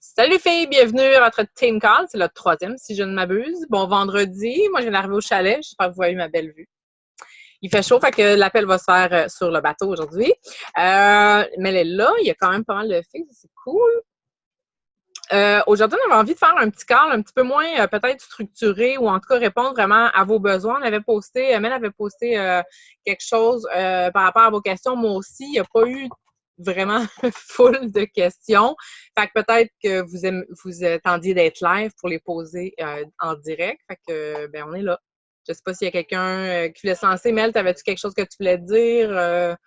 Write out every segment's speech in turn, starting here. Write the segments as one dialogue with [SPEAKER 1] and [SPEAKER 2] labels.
[SPEAKER 1] Salut les filles, bienvenue à votre team call. C'est le troisième, si je ne m'abuse. Bon vendredi, moi je viens d'arriver au chalet. J'espère que vous voyez ma belle vue. Il fait chaud, fait que l'appel va se faire sur le bateau aujourd'hui. Mais elle est là, il y a quand même pas mal de filles, c'est cool. Aujourd'hui, on avait envie de faire un petit call un petit peu moins peut-être structuré ou en tout cas répondre vraiment à vos besoins. On avait posté, Mel avait posté quelque chose par rapport à vos questions. Moi aussi, il n'y a pas eu vraiment full de questions. Fait que peut-être que vous attendiez d'être live pour les poser en direct. Fait que, ben, on est là. Je sais pas s'il y a quelqu'un qui voulait se lancer. Mel, t'avais-tu quelque chose que tu voulais dire? Faire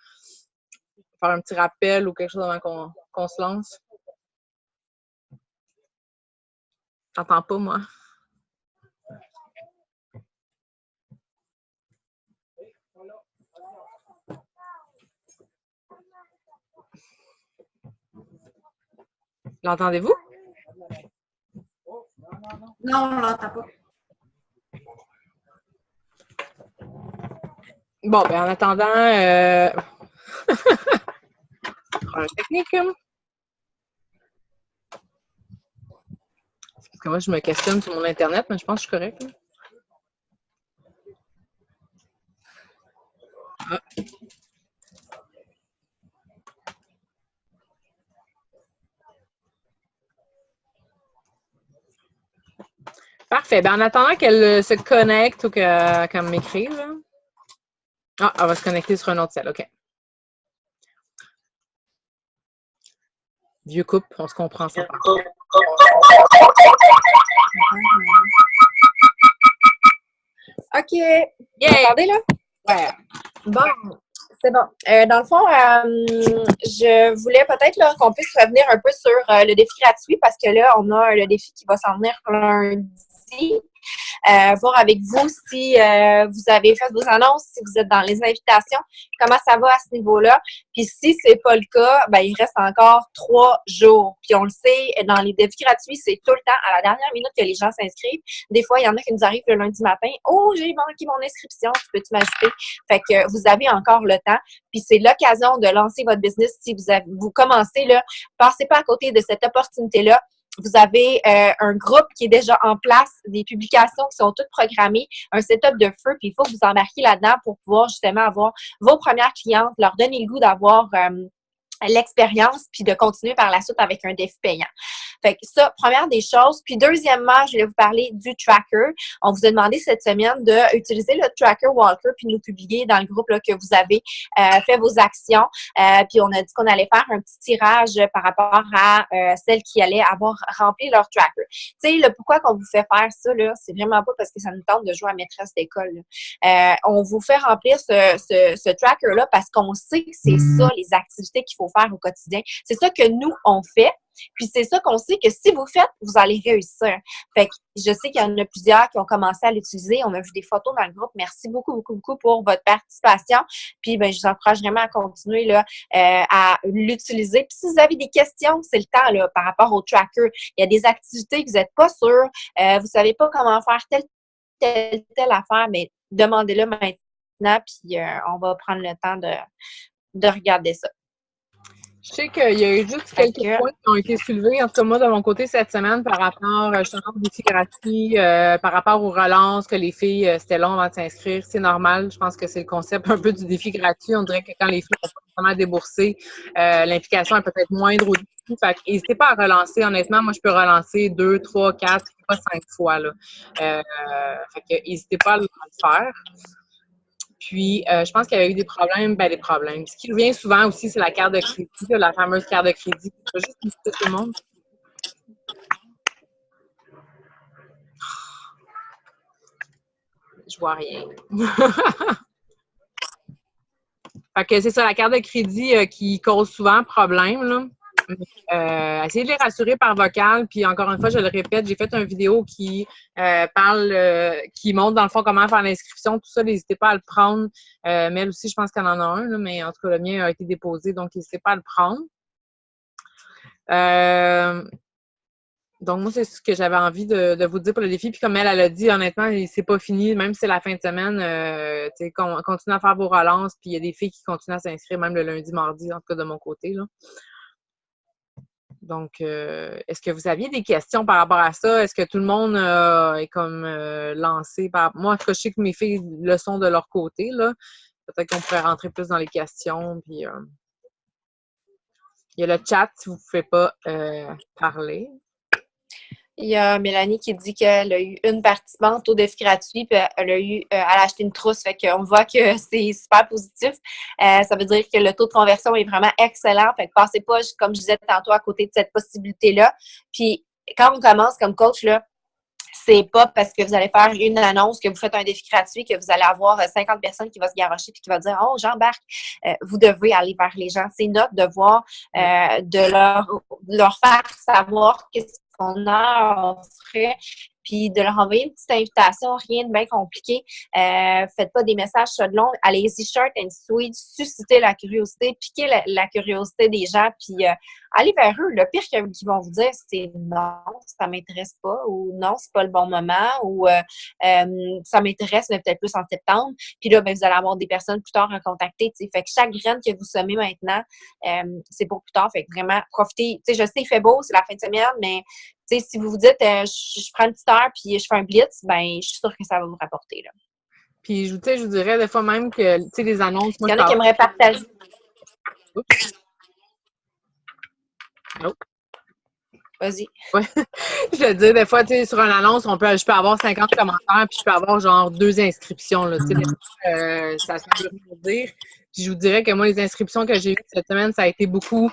[SPEAKER 1] un petit rappel ou quelque chose avant qu'on se lance? J'entends pas, moi. L'entendez-vous?
[SPEAKER 2] Non, on l'entend pas.
[SPEAKER 1] Bon, ben en attendant, problème technique. Parce que moi, je me questionne sur mon Internet, mais je pense que je suis correcte. Ah. Parfait. Ben, en attendant qu'elle se connecte ou qu'elle m'écrive. Ah, elle va se connecter sur un autre cell. OK. Vieux couple, on se comprend ça.
[SPEAKER 2] OK. Yeah. Vous m'entendez, là?
[SPEAKER 1] Ouais.
[SPEAKER 2] Bon, c'est bon. Dans le fond, je voulais peut-être qu'on puisse revenir un peu sur le défi gratuit parce que là, on a le défi qui va s'en venir lundi. Voir avec vous si vous avez fait vos annonces, si vous êtes dans les invitations, comment ça va à ce niveau-là. Puis si c'est pas le cas, ben il reste encore 3 jours. Puis on le sait, dans les défis gratuits, c'est tout le temps à la dernière minute que les gens s'inscrivent. Des fois, il y en a qui nous arrivent le lundi matin. Oh, j'ai manqué mon inscription, tu peux-tu m'ajouter? Fait que vous avez encore le temps. Puis c'est l'occasion de lancer votre business si vous commencez là. Passez pas à côté de cette opportunité-là. Vous avez un groupe qui est déjà en place, des publications qui sont toutes programmées, un setup de feu, puis il faut que vous embarquiez là-dedans pour pouvoir justement avoir vos premières clientes, leur donner le goût d'avoir l'expérience, puis de continuer par la suite avec un défi payant. Fait que ça, première des choses. Puis deuxièmement, je vais vous parler du tracker. On vous a demandé cette semaine d'utiliser le tracker Walker puis de nous publier dans le groupe là, que vous avez fait vos actions. Puis on a dit qu'on allait faire un petit tirage par rapport à celles qui allaient avoir rempli leur tracker. Tu sais, le pourquoi qu'on vous fait faire ça, là, c'est vraiment pas parce que ça nous tente de jouer à maîtresse d'école. On vous fait remplir ce tracker-là parce qu'on sait que c'est ça, les activités qu'il faut faire au quotidien. C'est ça que nous, on fait. Puis c'est ça qu'on sait que si vous faites, vous allez réussir. Fait que je sais qu'il y en a plusieurs qui ont commencé à l'utiliser. On a vu des photos dans le groupe. Merci beaucoup, beaucoup, beaucoup pour votre participation. Puis ben, je vous encourage vraiment à continuer là, à l'utiliser. Puis si vous avez des questions, c'est le temps là, par rapport au tracker. Il y a des activités que vous n'êtes pas sûr, vous ne savez pas comment faire telle affaire, mais demandez-le maintenant, puis on va prendre le temps de regarder ça.
[SPEAKER 1] Je sais qu'il y a eu juste quelques points qui ont été soulevés, en tout cas moi de mon côté cette semaine, par rapport justement au défi gratuit, par rapport aux relances, que les filles, c'était long avant de s'inscrire. C'est normal, je pense que c'est le concept un peu du défi gratuit. On dirait que quand les filles ont pas vraiment déboursé, l'implication est peut-être moindre au début. Fait n'hésitez pas à relancer. Honnêtement, moi, je peux relancer 2, 3, 4, pas 5 fois. Là. Fait que n'hésitez pas à le faire. Puis, je pense qu'il y a eu des problèmes. Ben, des problèmes. Ce qui revient souvent aussi, c'est la carte de crédit, la fameuse carte de crédit. Je vais juste inviter tout le monde. Je vois rien. Fait que c'est ça, la carte de crédit qui cause souvent problème, là. Essayez de les rassurer par vocal. Puis encore une fois, je le répète, j'ai fait une vidéo qui qui montre dans le fond comment faire l'inscription, tout ça. N'hésitez pas à le prendre. Mel aussi, je pense qu'elle en a un, là, mais en tout cas, le mien a été déposé, donc n'hésitez pas à le prendre. Donc, moi, c'est ce que j'avais envie de vous dire pour le défi. Puis comme elle a dit, honnêtement, c'est pas fini. Même si c'est la fin de semaine, continuez à faire vos relances. Puis il y a des filles qui continuent à s'inscrire même le lundi, mardi, en tout cas de mon côté, là. Donc, est-ce que vous aviez des questions par rapport à ça? Est-ce que tout le monde est comme lancé par... Moi, en tout cas, je sais que mes filles le sont de leur côté, là. Peut-être qu'on pourrait rentrer plus dans les questions. Puis, il y a le chat si vous ne pouvez pas parler.
[SPEAKER 2] Il y a Mélanie qui dit qu'elle a eu une participante au défi gratuit, puis elle a acheté une trousse. Fait qu'on voit que c'est super positif. Ça veut dire que le taux de conversion est vraiment excellent. Fait que passez pas, comme je disais tantôt, à côté de cette possibilité-là. Puis quand on commence comme coach, là, c'est pas parce que vous allez faire une annonce, que vous faites un défi gratuit, que vous allez avoir 50 personnes qui vont se garrocher puis qui vont dire « Oh, j'embarque! » Vous devez aller vers les gens. C'est notre devoir de leur faire savoir qu'est-ce qu'on a à offrir, puis de leur envoyer une petite invitation, rien de bien compliqué. Faites pas des messages long. Allez-y, short and sweet, suscitez la curiosité, piquez la curiosité des gens, puis allez vers eux. Le pire qu'ils vont vous dire, c'est non, ça m'intéresse pas, ou non, c'est pas le bon moment, ou ça m'intéresse, mais peut-être plus en septembre. Puis là, ben, vous allez avoir des personnes plus tard à contacter. T'sais. Fait que chaque graine que vous semez maintenant, c'est pour plus tard. Fait que vraiment, profitez. Tu sais, je sais, il fait beau, c'est la fin de semaine, mais tu sais, si vous vous dites, je prends une petite heure puis je fais un blitz, ben je suis sûre que ça va vous rapporter, là.
[SPEAKER 1] Puis, je vous dirais des fois même que, tu sais, les annonces...
[SPEAKER 2] Il y en a qui aimeraient partager.
[SPEAKER 1] Oups. Oh.
[SPEAKER 2] Vas-y.
[SPEAKER 1] Ouais. Je veux dire, des fois, tu sais, sur une annonce, je peux avoir 50 commentaires, puis je peux avoir genre 2 inscriptions, là. Tu sais, ça veut rien dire. Puis je vous dirais que moi, les inscriptions que j'ai eues cette semaine, ça a été beaucoup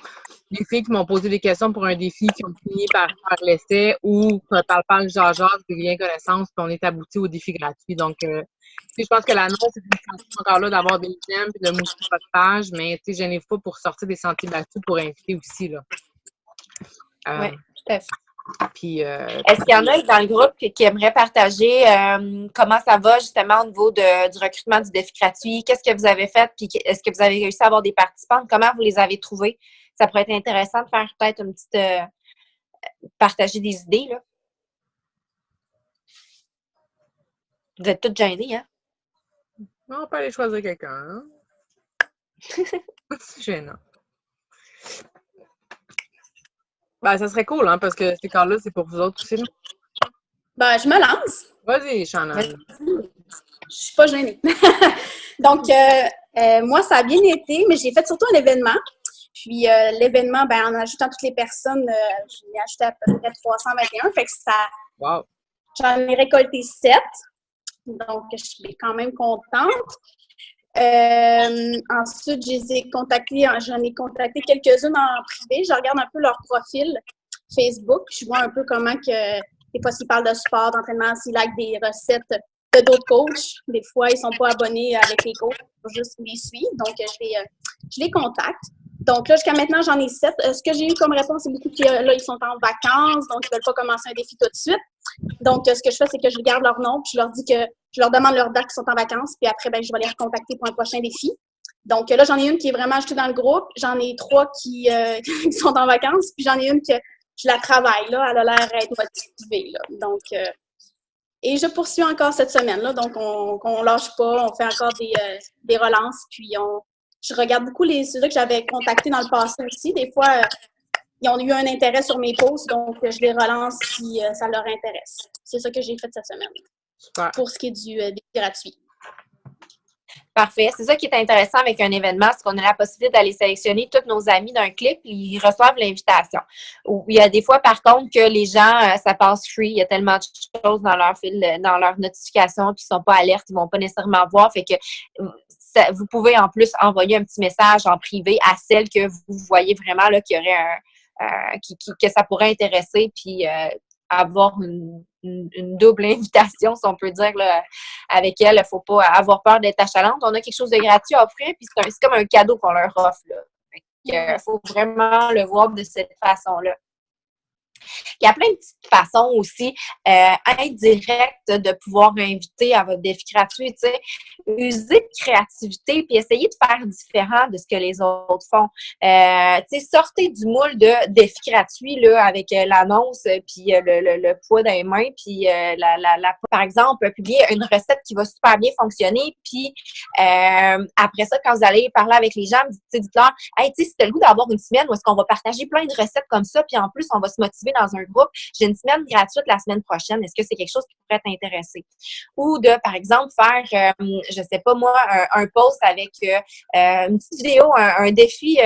[SPEAKER 1] des filles qui m'ont posé des questions pour un défi, qui ont fini par faire l'essai, ou parle jaja, des liens connaissances, puis on est abouti au défi gratuit. Donc, je pense que l'annonce est une façon encore là d'avoir des j'aime puis de mousser votre page, mais tu sais, gênez-vous pas pour sortir des sentiers battus pour inviter aussi, là.
[SPEAKER 2] Oui, tout à fait.
[SPEAKER 1] Puis,
[SPEAKER 2] est-ce qu'il y en a dans le groupe qui aimeraient partager comment ça va justement au niveau du recrutement du défi gratuit? Qu'est-ce que vous avez fait? Puis est-ce que vous avez réussi à avoir des participantes? Comment vous les avez trouvés? Ça pourrait être intéressant de faire peut-être une petite partager des idées, là. Vous êtes toutes gênées, hein?
[SPEAKER 1] on peut aller choisir quelqu'un. Hein? C'est gênant. Ben, ça serait cool, hein, parce que ces cas-là, c'est pour vous autres aussi.
[SPEAKER 3] Ben, je me lance.
[SPEAKER 1] Vas-y, Shannon.
[SPEAKER 3] Je suis pas gênée. Donc, moi, ça a bien été, mais j'ai fait surtout un événement. Puis, l'événement, ben, en ajoutant toutes les personnes, j'ai ajouté à peu près 321. Fait que ça...
[SPEAKER 1] Wow.
[SPEAKER 3] J'en ai récolté 7. Donc, je suis quand même contente. Ensuite, j'en ai contacté quelques-unes en privé. Je regarde un peu leur profil Facebook. Je vois un peu comment que, des fois, s'ils parlent de sport, d'entraînement, s'ils likent des recettes de d'autres coachs. Des fois, ils ne sont pas abonnés avec les coachs, juste les suivre. Donc, je les contacte. Donc là, jusqu'à maintenant, j'en ai 7. Ce que j'ai eu comme réponse, c'est beaucoup qui, là, ils sont en vacances, donc ils ne veulent pas commencer un défi tout de suite. Donc, ce que je fais, c'est que je garde leur nom, puis je leur dis que je leur demande leur date qu'ils sont en vacances, puis après, ben, je vais les recontacter pour un prochain défi. Donc là, j'en ai une qui est vraiment ajoutée dans le groupe. J'en ai 3 qui sont en vacances, puis j'en ai une que je la travaille, là. Elle a l'air d'être motivée, là. Donc, et je poursuis encore cette semaine, là. Donc, on lâche pas, on fait encore des relances, puis je regarde beaucoup ceux-là que j'avais contactés dans le passé aussi. Des fois, ils ont eu un intérêt sur mes posts, donc je les relance si ça leur intéresse. C'est ça que j'ai fait cette semaine.
[SPEAKER 1] Super.
[SPEAKER 3] Pour ce qui est du gratuit.
[SPEAKER 2] Parfait. C'est ça qui est intéressant avec un événement, c'est qu'on a la possibilité d'aller sélectionner tous nos amis d'un clic, puis ils reçoivent l'invitation. Il y a des fois, par contre, que les gens, ça passe free. Il y a tellement de choses dans leur fil, dans leur notification, qui ne sont pas alertes, ils ne vont pas nécessairement voir. Fait que vous pouvez en plus envoyer un petit message en privé à celles que vous voyez vraiment là, qui aurait que ça pourrait intéresser, puis avoir une double invitation, si on peut dire, là, avec elle. Il ne faut pas avoir peur d'être achalante. On a quelque chose de gratuit à offrir, puis c'est comme un cadeau qu'on leur offre. Il faut vraiment le voir de cette façon-là. Il y a plein de petites façons aussi indirectes de pouvoir inviter à votre défi gratuit, tu sais. User de créativité puis essayer de faire différent de ce que les autres font. Tu sais, sortez du moule de défi gratuit là, avec l'annonce puis le poids dans les mains puis par exemple, publier une recette qui va super bien fonctionner puis après ça, quand vous allez parler avec les gens, dites-leur, hey, tu sais, si tu as le goût d'avoir une semaine où est-ce qu'on va partager plein de recettes comme ça, puis en plus, on va se motiver dans un groupe, j'ai une semaine gratuite la semaine prochaine, est-ce que c'est quelque chose qui pourrait t'intéresser? Ou de, par exemple, faire, je sais pas moi, un post avec une petite vidéo, un défi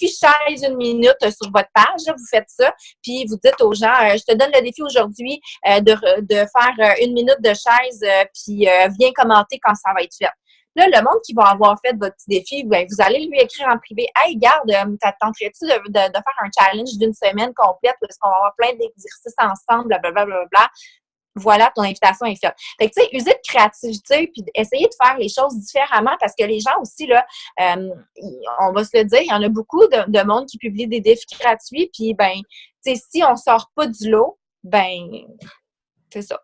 [SPEAKER 2] chaise 1 minute sur votre page, là, vous faites ça, puis vous dites aux gens, je te donne le défi aujourd'hui de faire 1 minute de chaise, puis viens commenter quand ça va être fait. Là, le monde qui va avoir fait votre petit défi, ben, vous allez lui écrire en privé, « Hey, garde, t'attenterais-tu de faire un challenge d'une semaine complète où est-ce qu'on va avoir plein d'exercices ensemble, blablabla. » Voilà, ton invitation est faite. Fait que, tu sais, user de créativité puis essayer de faire les choses différemment parce que les gens aussi, là, on va se le dire, il y en a beaucoup de monde qui publie des défis gratuits puis, ben, tu sais, si on sort pas du lot, ben, c'est ça.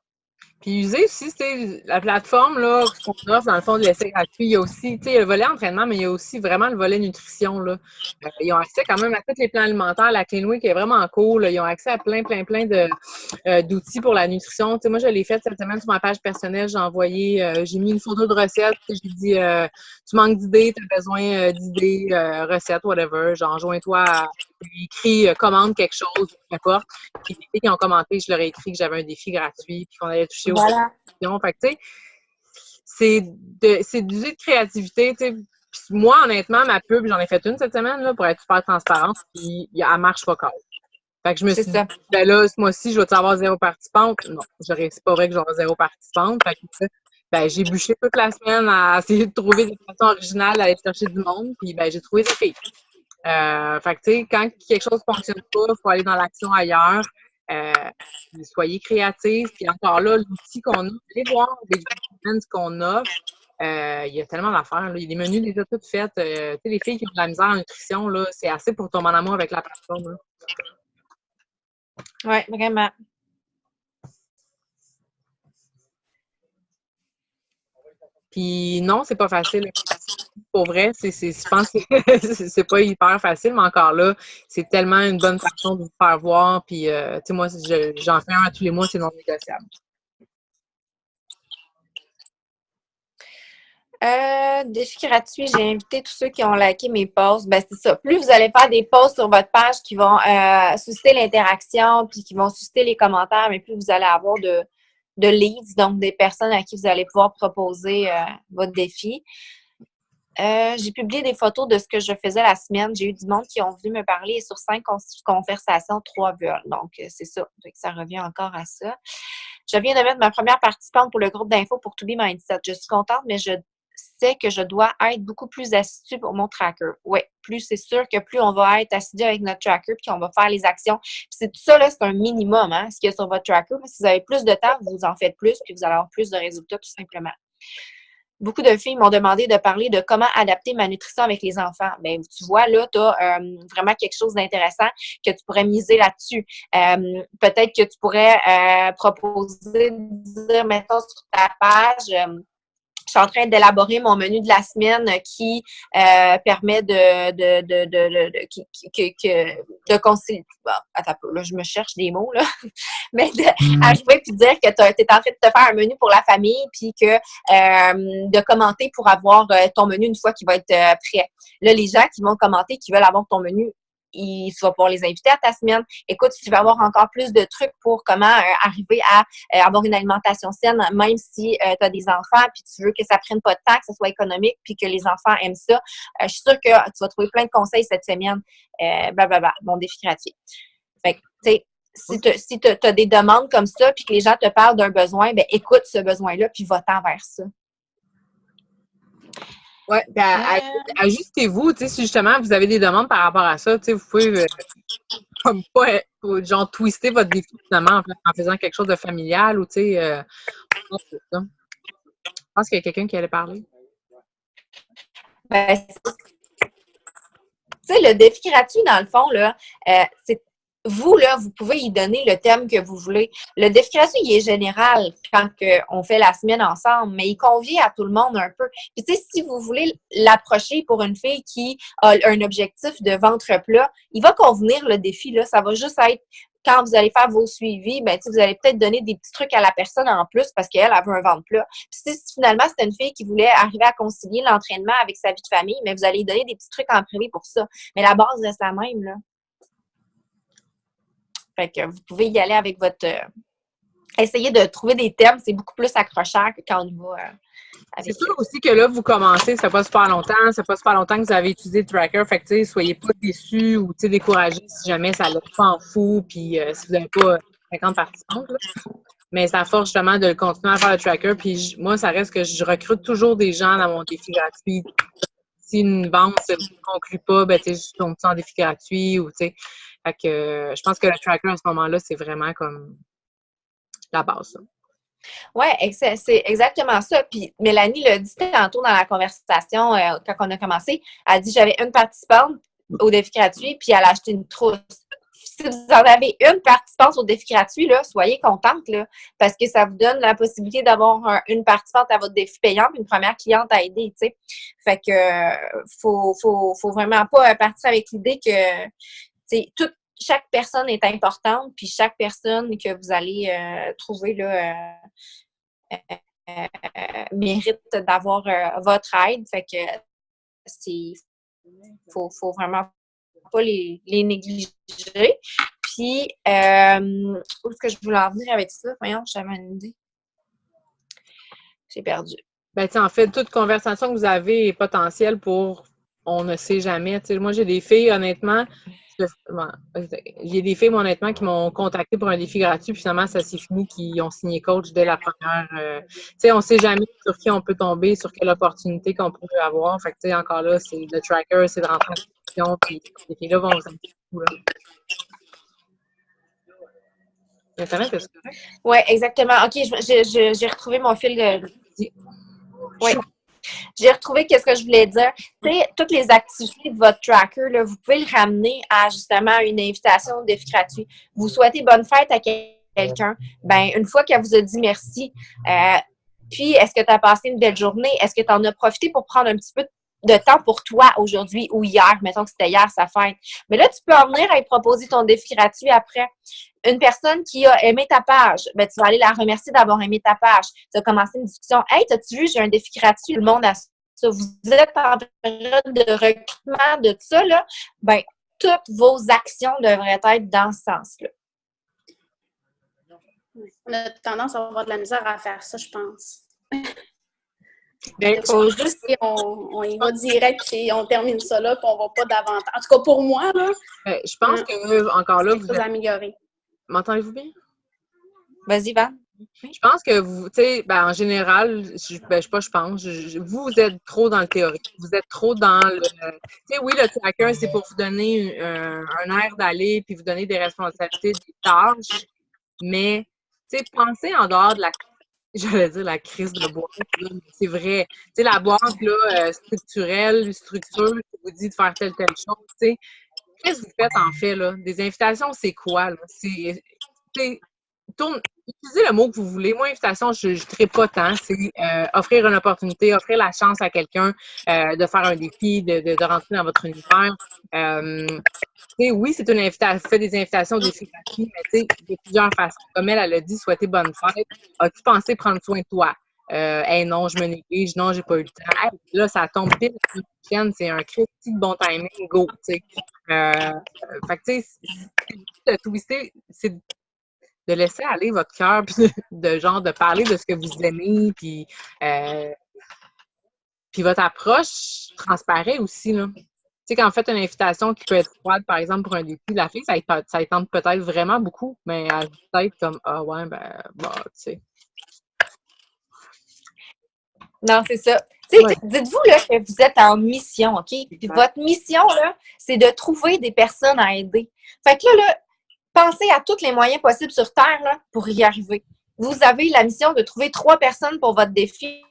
[SPEAKER 1] Puis user aussi, c'est la plateforme là qu'on offre dans le fond de l'essai gratuit. Il y a aussi, tu sais, le volet entraînement, mais il y a aussi vraiment le volet nutrition là. Ils ont accès quand même à tous les plans alimentaires. La Clean Week est vraiment cool. Ils ont accès à plein d'outils pour la nutrition. Tu sais, moi, je l'ai fait cette semaine sur ma page personnelle. J'ai envoyé, j'ai mis une photo de recette. J'ai dit, tu manques d'idées, tu as besoin d'idées, recettes, whatever. Genre, joins-toi écrit commande quelque chose, peu importe. Puis les filles qui ont commenté, je leur ai écrit que j'avais un défi gratuit, puis qu'on allait toucher aux questions. Fait que, tu sais, c'est d'user de créativité, tu sais. Puis moi, honnêtement, ma pub, j'en ai fait une cette semaine, là, pour être super transparente, puis elle marche pas quand. Fait que je me suis dit, ben là, ce mois-ci, je vais-tu avoir 0 participante? Non, c'est pas vrai que j'aurai 0 participante. Fait que, ben, j'ai bûché toute la semaine à essayer de trouver des façons originales à aller chercher du monde, puis ben, j'ai trouvé des filles. Fait que, tu sais, quand quelque chose ne fonctionne pas, il faut aller dans l'action ailleurs. Soyez créatifs. Puis encore là, l'outil qu'on a, allez voir ce qu'on a. Il y a tellement d'affaires. Il y a des menus déjà toutes faites. Tu sais, les filles qui ont de la misère en nutrition, là, c'est assez pour tomber en amour avec la plateforme.
[SPEAKER 2] Oui, vraiment.
[SPEAKER 1] Puis non, c'est pas facile. Pour vrai, je pense que c'est pas hyper facile, mais encore là, c'est tellement une bonne façon de vous faire voir. Puis, tu sais, moi, j'en fais un à tous les mois, c'est non négociable.
[SPEAKER 2] Défi gratuit, j'ai invité tous ceux qui ont liké mes posts. Ben, c'est ça. Plus vous allez faire des posts sur votre page qui vont susciter l'interaction puis qui vont susciter les commentaires, mais plus vous allez avoir de leads, donc des personnes à qui vous allez pouvoir proposer votre défi. J'ai publié des photos de ce que je faisais la semaine. J'ai eu du monde qui ont venu me parler et sur 5 conversations, 3 veulent. Donc, c'est ça. Donc, ça revient encore à ça. Je viens de mettre ma première participante pour le groupe d'infos pour To Be Mindset. Je suis contente, mais je sais que je dois être beaucoup plus assidue pour mon tracker. Oui, plus c'est sûr que plus on va être assidu avec notre tracker puis qu'on va faire les actions. Puis c'est tout ça, là, c'est un minimum, hein, ce qu'il y a sur votre tracker. Si vous avez plus de temps, vous en faites plus puis vous allez avoir plus de résultats tout simplement. Beaucoup de filles m'ont demandé de parler de comment adapter ma nutrition avec les enfants. Bien, tu vois, là, tu as vraiment quelque chose d'intéressant que tu pourrais miser là-dessus. Peut-être que tu pourrais proposer de dire, mettons, sur ta page, je suis en train d'élaborer mon menu de la semaine qui permet de concilier. Bon, attends un peu, là, je me cherche des mots, là. Mais d'arriver puis dire que tu es en train de te faire un menu pour la famille puis que de commenter pour avoir ton menu une fois qu'il va être prêt. Là, les gens qui vont commenter, qui veulent avoir ton menu, tu vas pouvoir les inviter à ta semaine. Écoute, si tu veux avoir encore plus de trucs pour comment arriver à avoir une alimentation saine, même si tu as des enfants puis tu veux que ça prenne pas de temps, que ce soit économique puis que les enfants aiment ça, je suis sûre que tu vas trouver plein de conseils cette semaine. Bon défi gratuit. Fait que, tu sais, si tu as des demandes comme ça puis que les gens te parlent d'un besoin, ben écoute ce besoin-là puis va-t'en vers ça.
[SPEAKER 1] Oui, puis ajustez-vous, tu sais, si justement vous avez des demandes par rapport à ça, tu sais, vous pouvez comme pas, genre, twister votre défi finalement en faisant quelque chose de familial ou, tu sais, je pense qu'il y a quelqu'un qui allait parler.
[SPEAKER 2] Ben, tu sais, le défi gratuit, dans le fond, là, c'est vous, là, vous pouvez y donner le thème que vous voulez. Le défi gratuit, il est général quand on fait la semaine ensemble, mais il convient à tout le monde un peu. Puis, tu sais, si vous voulez l'approcher pour une fille qui a un objectif de ventre plat, il va convenir le défi, là. Ça va juste être quand vous allez faire vos suivis, ben, vous allez peut-être donner des petits trucs à la personne en plus parce qu'elle veut un ventre plat. Puis si finalement, c'était une fille qui voulait arriver à concilier l'entraînement avec sa vie de famille, mais vous allez lui donner des petits trucs en privé pour ça. Mais la base reste la même, là. Fait que vous pouvez y aller avec votre... essayez de trouver des thèmes, c'est beaucoup plus accrocheur que quand on y va avec...
[SPEAKER 1] C'est sûr aussi que là, vous commencez, ça fait pas super longtemps que vous avez utilisé le tracker, fait que, tu sais, soyez pas déçus ou, tu sais, découragés si jamais ça l'a pas en fou, puis si vous n'avez pas 50 participantes, là. Mais ça force justement de continuer à faire le tracker, puis moi, ça reste que je recrute toujours des gens dans mon défi gratuit. Si une vente ne se conclut pas, ben, tu sais, je tombe en défi gratuit ou, tu sais, fait que je pense que le tracker, à ce moment-là, c'est vraiment comme la base.
[SPEAKER 2] Oui, c'est exactement ça. Puis Mélanie l'a dit tantôt dans la conversation quand on a commencé. Elle a dit j'avais une participante au défi gratuit, puis elle a acheté une trousse. Si vous en avez une participante au défi gratuit, là, soyez contente, là, parce que ça vous donne la possibilité d'avoir une participante à votre défi payant puis une première cliente à aider, tu sais. Fait que faut vraiment pas partir avec l'idée que, tu sais, chaque personne est importante, puis chaque personne que vous allez trouver là, mérite d'avoir votre aide. Fait que faut vraiment pas les négliger. Puis, où est-ce que je voulais en venir avec ça? Voyons, j'avais une idée. J'ai perdu.
[SPEAKER 1] Ben, tu sais, en fait, toute conversation que vous avez est potentielle pour on ne sait jamais. Tu sais, moi, j'ai des filles, honnêtement, honnêtement, qui m'ont contacté pour un défi gratuit, puis finalement, ça s'est fini qu'ils ont signé coach dès la première. Tu sais, on ne sait jamais sur qui on peut tomber, sur quelle opportunité qu'on peut avoir. Fait que, tu sais, encore là, c'est le tracker, c'est de rentrer en discussion, puis les filles-là vont vous aider beaucoup, là. Internet, est-ce que...
[SPEAKER 2] Oui, exactement. OK, j'ai retrouvé mon fil de... Oui. J'ai retrouvé qu'est-ce que je voulais dire. Tu sais, toutes les activités de votre tracker, là, vous pouvez le ramener à justement une invitation au défi gratuit. Vous souhaitez bonne fête à quelqu'un. Ben, une fois qu'elle vous a dit merci, puis est-ce que tu as passé une belle journée? Est-ce que tu en as profité pour prendre un petit peu de temps pour toi aujourd'hui ou hier? Mettons que c'était hier, sa fête. Mais là, tu peux en venir et proposer ton défi gratuit après. Une personne qui a aimé ta page, ben, tu vas aller la remercier d'avoir aimé ta page. Tu vas commencer une discussion. Hey, t'as-tu vu, j'ai un défi gratuit, le monde a ça. Vous êtes en période de recrutement de ça, là. Ben, toutes vos actions devraient être dans ce sens-là.
[SPEAKER 3] On a tendance à avoir de la misère à faire ça, je pense.
[SPEAKER 1] Ben,
[SPEAKER 3] faut juste on y va direct et on termine ça là, puis on va pas davantage. En tout cas, pour moi, là.
[SPEAKER 1] Je pense que, encore là, vous
[SPEAKER 3] êtes améliorer.
[SPEAKER 1] M'entendez-vous bien?
[SPEAKER 2] Vas-y, Van.
[SPEAKER 1] Je pense que vous, tu sais, ben, en général, vous êtes trop dans le théorique. Vous êtes trop dans le. Tu sais, oui, le tracker, c'est pour vous donner un air d'aller puis vous donner des responsabilités, des tâches. Mais, tu sais, pensez en dehors de la crise de boîte. C'est vrai. Tu sais, la boîte, là, structurelle, structure, qui vous dit de faire telle chose, tu sais. Qu'est-ce que vous faites, en fait, là? Des invitations, c'est quoi, là? Utilisez le mot que vous voulez. Moi, invitation, je ne tripe pas tant. C'est offrir une opportunité, offrir la chance à quelqu'un de faire un défi, de rentrer dans votre univers. Oui, c'est une invitation. Faites des invitations au défi gratuit, mais il y a plusieurs façons. Comme elle a dit, souhaiter bonne fête. As-tu pensé prendre soin de toi? Hey, non, je me néglige, non, j'ai pas eu le temps. Hey, là, ça tombe pile la semaine c'est un critique de bon timing, go, tu sais. Fait que, tu sais, twister, c'est de laisser aller votre cœur, puis de parler de ce que vous aimez, puis votre approche transparaît aussi, là. Tu sais, quand vous faites une invitation qui peut être froide, par exemple, pour un défi, la fille, ça y tente peut-être vraiment beaucoup, mais elle peut être comme, ah ouais, ben, bah, tu sais.
[SPEAKER 2] Non, c'est ça. Ouais. Dites-vous là, que vous êtes en mission, OK? Puis votre mission, là, c'est de trouver des personnes à aider. Fait que là, pensez à tous les moyens possibles sur Terre là, pour y arriver. Vous avez la mission de trouver 3 personnes pour votre défi.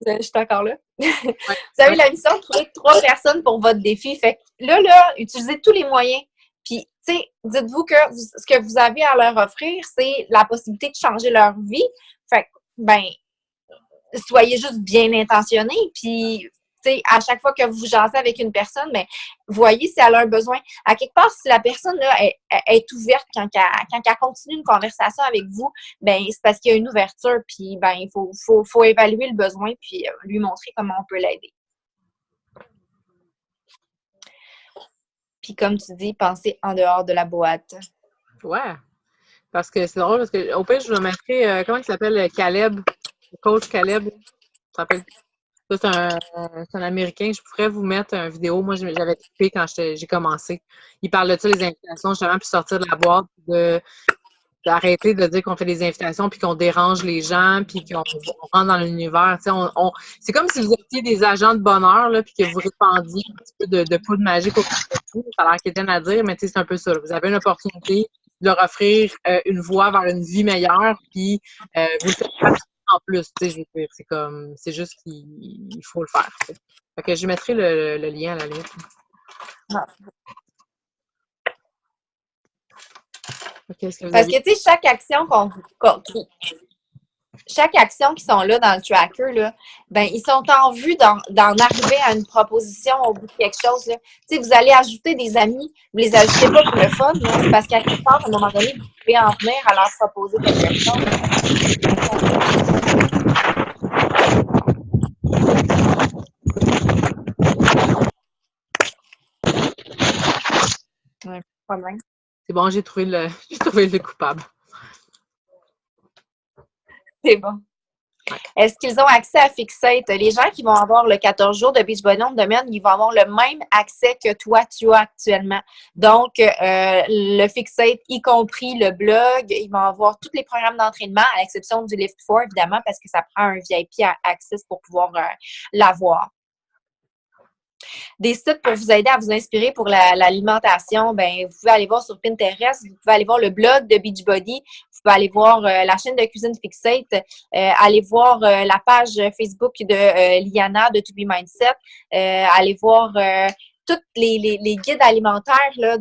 [SPEAKER 2] Je suis encore là.
[SPEAKER 1] Ouais.
[SPEAKER 2] Vous avez la mission de trouver 3 personnes pour votre défi. Fait que là, utilisez tous les moyens. Puis, tu sais, dites-vous que ce que vous avez à leur offrir, c'est la possibilité de changer leur vie. Fait que, ben, soyez juste bien intentionnés. Puis, tu sais, à chaque fois que vous jasez avec une personne, ben, voyez si elle a un besoin. À quelque part, si la personne là est ouverte quand elle continue une conversation avec vous, ben c'est parce qu'il y a une ouverture. Puis, ben il faut évaluer le besoin puis lui montrer comment on peut l'aider. Puis, comme tu dis, penser en dehors de la boîte.
[SPEAKER 1] Ouais. Parce que c'est drôle, parce que au pire, je mettrai, comment il s'appelle, Caleb, le coach Caleb. Ça s'appelle. Ça, c'est un Américain. Je pourrais vous mettre une vidéo. Moi, j'avais trippé quand j'ai commencé. Il parle de ça, les invitations, justement, puis sortir de la boîte, d'arrêter de dire qu'on fait des invitations, puis qu'on dérange les gens, puis qu'on rentre dans l'univers. Tu sais, c'est comme si vous étiez des agents de bonheur, là, puis que vous répandiez un petit peu de poudre magique au vous. Ça a l'air qu'Étienne à dire, mais tu sais, c'est un peu ça. Vous avez une opportunité de leur offrir une voie vers une vie meilleure, puis vous le faites en plus, tu sais, je veux dire, c'est juste qu'il faut le faire. T'sais. Fait que je mettrai le lien à la limite.
[SPEAKER 2] Ah.
[SPEAKER 1] Parce
[SPEAKER 2] que, tu sais, chaque action qui sont là dans le tracker, là, ben, ils sont en vue d'en arriver à une proposition au bout de quelque chose. Là. Tu sais, vous allez ajouter des amis, vous les ajoutez pas pour le fun, là, c'est parce qu'à quelque part, à un moment donné, vous pouvez en venir à leur proposer quelque chose. Ouais, pas mal.
[SPEAKER 1] C'est bon, j'ai trouvé le coupable.
[SPEAKER 2] C'est bon. Est-ce qu'ils ont accès à Fixate? Les gens qui vont avoir le 14 jours de Beachbody On Demand, ils vont avoir le même accès que toi, tu as actuellement. Donc, le Fixate, y compris le blog, ils vont avoir tous les programmes d'entraînement, à l'exception du Lift 4, évidemment, parce que ça prend un VIP access pour pouvoir l'avoir. Des sites pour vous aider à vous inspirer pour l'alimentation, ben vous pouvez aller voir sur Pinterest, vous pouvez aller voir le blog de Beachbody, vous pouvez aller voir la chaîne de cuisine Fixate, aller voir la page Facebook de Liana de To Be Mindset, aller voir tous les guides alimentaires là,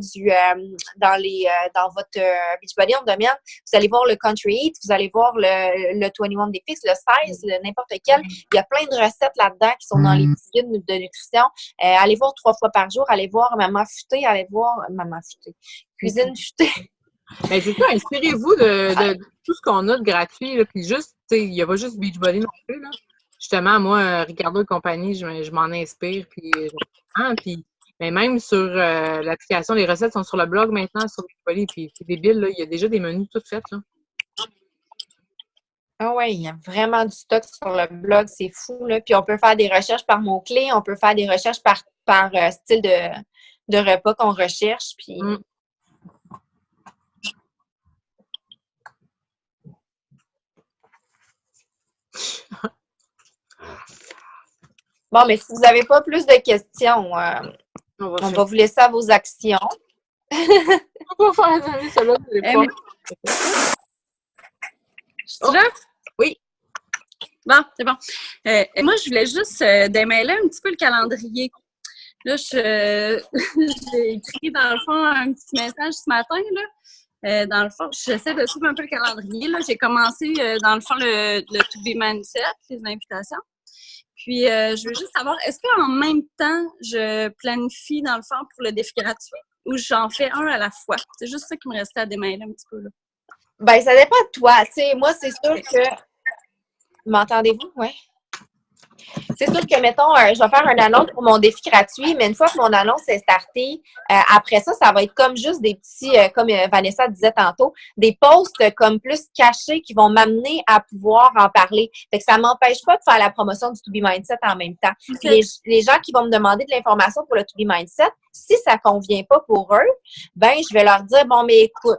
[SPEAKER 2] dans votre Beachbody On Demand. Vous allez voir le Country Eat, vous allez voir le 21 Day Fix, le 16, n'importe quel. Il y a plein de recettes là-dedans qui sont dans les petits guides de nutrition. Allez voir 3 fois par jour, allez voir Maman Futée, allez voir Maman Futée, Cuisine Futée.
[SPEAKER 1] Mais c'est ça, inspirez-vous de tout ce qu'on a de gratuit, là, puis juste, tu sais, il n'y a pas juste Beachbody non plus, là. Justement, moi, Ricardo et compagnie, je m'en inspire, puis mais même sur l'application, les recettes sont sur le blog maintenant, sur Beachbody, puis c'est débile, là, il y a déjà des menus tout faits, là.
[SPEAKER 2] Ah oui, il y a vraiment du stock sur le blog, c'est fou, là. Puis on peut faire des recherches par mots-clés, on peut faire des recherches par style de repas qu'on recherche, puis... Bon, mais si vous n'avez pas plus de questions, on va vous laisser à vos actions.
[SPEAKER 1] On va faire ça là,
[SPEAKER 3] là?
[SPEAKER 1] Oui.
[SPEAKER 3] Bon, c'est bon. Moi, je voulais juste démêler un petit peu le calendrier. Là, j'ai écrit, dans le fond, un petit message ce matin, là. Dans le fond, j'essaie de suivre un peu le calendrier. Là, j'ai commencé, dans le fond, le To Be Mindset, les invitations. Puis, je veux juste savoir, est-ce qu'en même temps, je planifie, dans le fond, pour le défi gratuit ou j'en fais un à la fois? C'est juste ça qui me restait à démêler un petit peu, là.
[SPEAKER 2] Ben, ça dépend de toi. Tu sais, moi, c'est sûr que... M'entendez-vous? Oui. C'est sûr que, mettons, je vais faire une annonce pour mon défi gratuit, mais une fois que mon annonce est startée, après ça, ça va être comme juste des petits, comme Vanessa disait tantôt, des posts comme plus cachés qui vont m'amener à pouvoir en parler. Fait que ça m'empêche pas de faire la promotion du To Be Mindset en même temps. Okay. Les gens qui vont me demander de l'information pour le To Be Mindset, si ça convient pas pour eux, ben je vais leur dire, bon, mais écoute,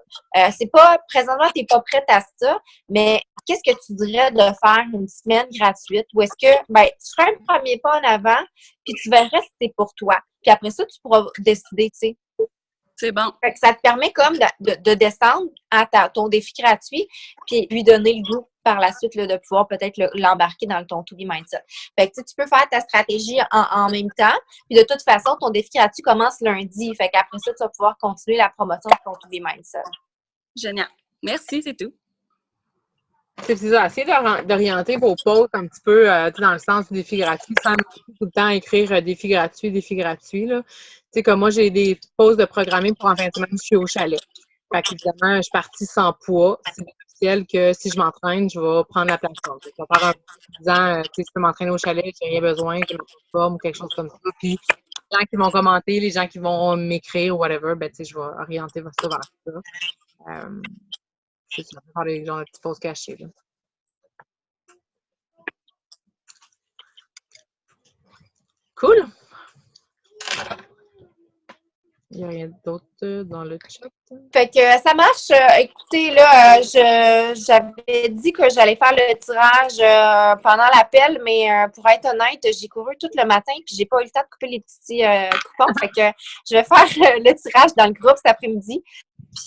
[SPEAKER 2] c'est pas, présentement, t'es pas prête à ça, mais qu'est-ce que tu dirais de faire une semaine gratuite? Ou est-ce que, ben, tu ferais un premier pas en avant, puis tu verrais si c'est pour toi. Puis après ça, tu pourras décider, tu sais.
[SPEAKER 3] C'est bon.
[SPEAKER 2] Fait que ça te permet comme de descendre à ton défi gratuit, puis lui donner le goût. par la suite là, de pouvoir peut-être l'embarquer dans ton To Be Mindset. Fait que tu peux faire ta stratégie en même temps. Puis de toute façon, ton défi gratuit commence lundi. Fait qu'après ça, tu vas pouvoir continuer la promotion de ton To Be Mindset.
[SPEAKER 3] Génial. Merci, c'est tout.
[SPEAKER 1] C'est ça, essayer d'orienter vos posts un petit peu dans le sens du défi gratuit, sans tout le temps écrire défi gratuit, là. Tu sais, comme moi, j'ai des posts de programmer pour en fin de semaine, je suis au chalet. Fait qu'évidemment, je suis partie sans poids. C'est officiel que si je m'entraîne, je vais prendre la plateforme. Je vais faire un disant, tu sais, je peux m'entraîner au chalet, j'ai rien besoin, j'ai ma plateforme ou quelque chose comme ça. Puis, les gens qui vont commenter, les gens qui vont m'écrire ou whatever, ben, tu sais, je vais orienter ça vers ça. C'est ça, faire des genres de petits posts cachés, là. Cool! Il n'y a rien d'autre dans le chat.
[SPEAKER 2] Fait que ça marche. Écoutez, là, j'avais dit que j'allais faire le tirage pendant l'appel, mais pour être honnête, j'ai couru tout le matin puis j'ai pas eu le temps de couper les petits coupons. Fait que je vais faire le tirage dans le groupe cet après-midi.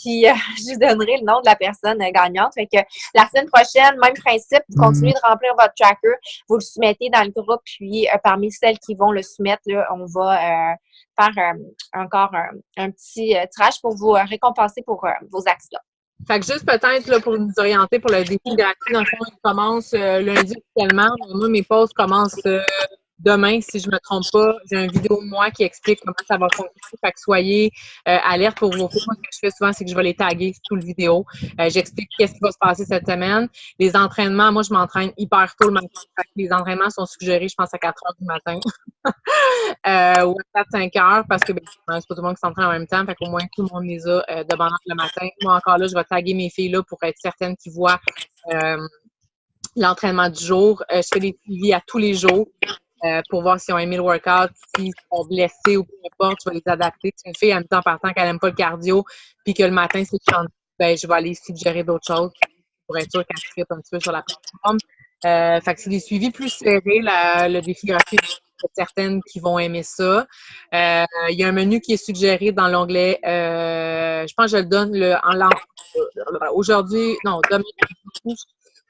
[SPEAKER 2] Puis je vous donnerai le nom de la personne gagnante. Fait que la semaine prochaine, même principe, vous continuez de remplir votre tracker, vous le soumettez dans le groupe, puis parmi celles qui vont le soumettre, là, on va faire encore un petit tirage pour vous récompenser pour vos actions.
[SPEAKER 1] Fait que juste peut-être là, pour nous orienter pour le défi gratuit, dans le fond, il commence lundi officiellement. Moi, mes posts commencent demain, si je ne me trompe pas. J'ai une vidéo de moi qui explique comment ça va fonctionner. Fait que soyez alerte pour vos photos. Moi, ce que je fais souvent, c'est que je vais les taguer sous le vidéo. J'explique qu'est-ce qui va se passer cette semaine. Les entraînements, moi, je m'entraîne hyper tôt le matin. Fait que les entraînements sont suggérés, je pense, à 4 heures du matin. Ou à 4-5 heures, parce que ben, c'est pas tout le monde qui s'entraîne en même temps. Fait qu'au moins, tout le monde les a de bonne heure le matin. Moi, encore là, je vais taguer mes filles là pour être certaine qu'ils voient l'entraînement du jour. Je fais des suivis à tous les jours. Pour voir s'ils ont aimé le workout, s'ils sont blessés ou peu importe, je vais les adapter. Si une fille, à mi-temps partant, qu'elle n'aime pas le cardio, puis que le matin, c'est chante, ben, je vais aller suggérer d'autres choses pour être sûr qu'elle tripe un petit peu sur la plateforme. Fait que c'est des suivis plus serrés, le défi gratuit. Il y a certaines qui vont aimer ça. Il y a un menu qui est suggéré dans l'onglet, je pense que je le donne aujourd'hui, non, demain.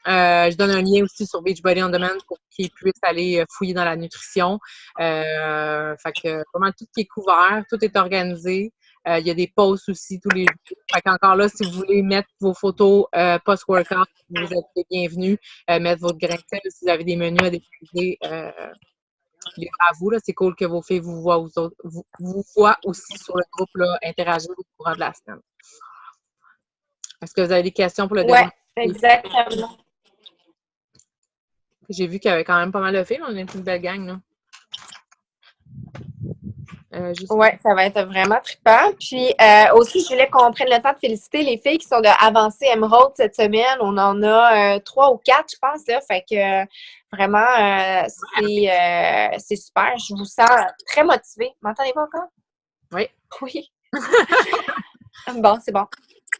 [SPEAKER 1] Je donne un lien aussi sur Beachbody On Demand pour qu'ils puissent aller fouiller dans la nutrition. Fait que vraiment tout qui est couvert, tout est organisé. Il y a des posts aussi tous les jours. Fait qu'encore là, si vous voulez mettre vos photos post-workout, vous êtes les bienvenus. Mettre votre grain de sel, si vous avez des menus à décider, libre à vous. Là. C'est cool que vos filles vous voient aussi sur le groupe, là, interagir au courant de la semaine. Est-ce que vous avez des questions pour le développement?
[SPEAKER 2] Oui, exactement.
[SPEAKER 1] J'ai vu qu'il y avait quand même pas mal de filles. On est une belle gang, là.
[SPEAKER 2] Oui, ça va être vraiment trippant. Puis aussi, je voulais qu'on prenne le temps de féliciter les filles qui sont de Avancée Emerald cette semaine. On en a 3 ou 4, je pense, là. Fait que vraiment, c'est super. Je vous sens très motivée. M'entendez-vous encore?
[SPEAKER 1] Oui.
[SPEAKER 2] Oui. Bon, c'est bon.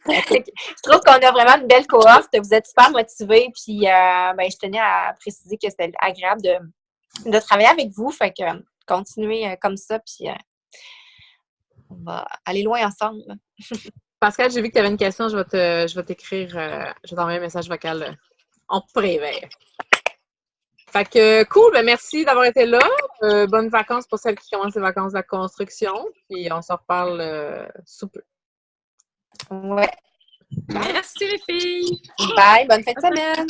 [SPEAKER 2] Je trouve qu'on a vraiment une belle cohorte. Vous êtes super motivés. Puis, ben, je tenais à préciser que c'était agréable de travailler avec vous. Fait que continuez comme ça. Puis, on va aller loin ensemble.
[SPEAKER 1] Pascal, j'ai vu que tu avais une question. Je vais t'écrire. Je vais t'envoyer un message vocal. On te prévient. Fait que cool. Ben, merci d'avoir été là. Bonnes vacances pour celles qui commencent les vacances de la construction. Puis, on se reparle sous peu.
[SPEAKER 2] Ouais.
[SPEAKER 3] Merci les filles.
[SPEAKER 2] Bye. Bonne fin de semaine.